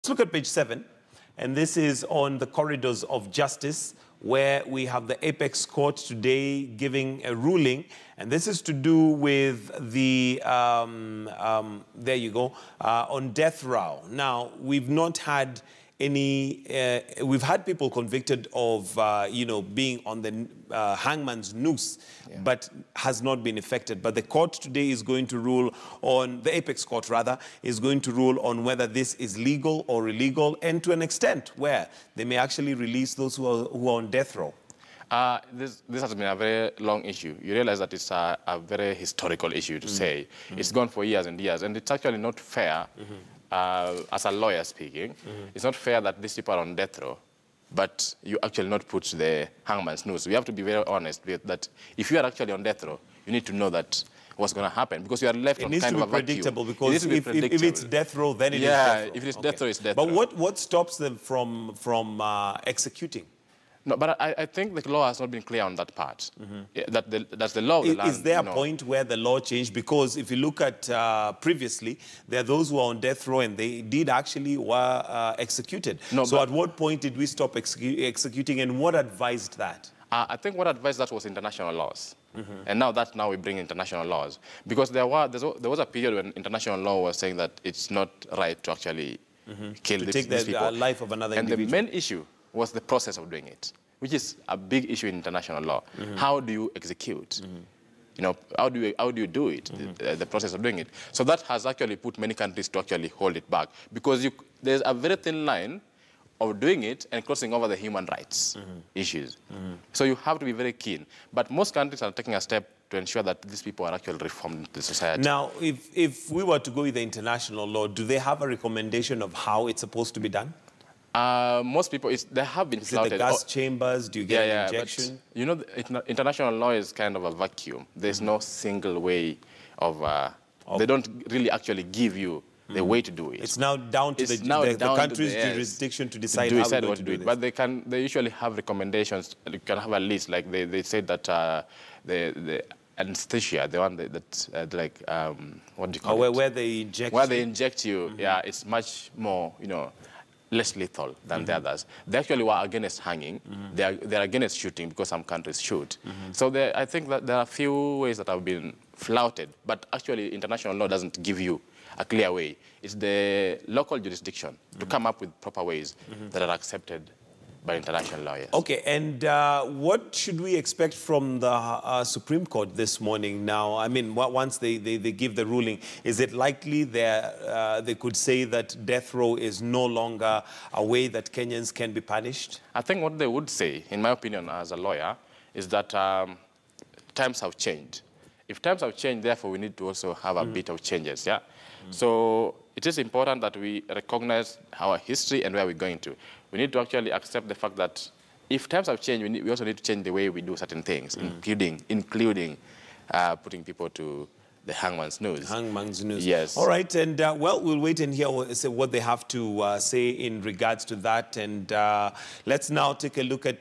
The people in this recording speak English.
Let's look at page 7, and this is on the corridors of justice, where we have the Apex Court today giving a ruling, and this is to do with the, there you go, on death row. Now, we've not had any, we've had people convicted of, being on the hangman's noose, but has not been affected. But the court today is going to rule on, the Apex Court rather, is going to rule on whether this is legal or illegal, and to an extent where they may actually release those who are on death row. This has been a very long issue. You realize that it's a very historical issue to say. It's gone for years and years, and it's actually not fair. As a lawyer speaking, it's not fair that these people are on death row, but you actually not put the hangman's noose. We have to be very honest with that. If you are actually on death row, you need to know that what's going to happen, because you are left on kind of a vacuum. It needs to be predictable, because if it's death row, then it is death row. If it's death row, it's death row. But what stops them from executing? No, but I think the law has not been clear on that part. That's the law of the land. Is there a point where the law changed? Because if you look at previously, there are those who are on death row and they did actually were executed. No, so at what point did we stop executing, and what advised that? I think what advised that was international laws. And now we bring international laws. Because there was a period when international law was saying that it's not right to actually kill these people. Take the life of another individual. And the main issue was the process of doing it, which is a big issue in international law. How do you execute? You know, how do you do it, the process of doing it? So that has actually put many countries to actually hold it back, because there's a very thin line of doing it and crossing over the human rights issues. So you have to be very keen. But most countries are taking a step to ensure that these people are actually reformed into the society. Now, if we were to go with the international law, do they have a recommendation of how it's supposed to be done? Most people, they have been flouted. Is it the gas chambers? Do you get an injection? But, you know, international law is kind of a vacuum. There's no single way of, they don't really actually give you the way to do it. It's now down to the country's jurisdiction to decide how to do it. But they usually have recommendations. You can have a list, like they say that the anesthesia, the one what do you call it? Where they inject Where they inject you, it's much more, less lethal than the others. They actually were against hanging. They're against shooting, because some countries shoot. So I think that there are a few ways that have been flouted, but actually international law doesn't give you a clear way. It's the local jurisdiction to come up with proper ways that are accepted by international lawyers. Okay, and what should we expect from the Supreme Court this morning now? I mean, once they give the ruling, is it likely they could say that death row is no longer a way that Kenyans can be punished? I think what they would say, in my opinion as a lawyer, is that times have changed. If times have changed, therefore we need to also have a bit of changes, So it is important that we recognize our history and where we're going to. We need to actually accept the fact that if times have changed, we also need to change the way we do certain things, including putting people to the hangman's noose. Hangman's noose. Yes. All right, and well, we'll wait and hear what they have to say in regards to that. And let's now take a look at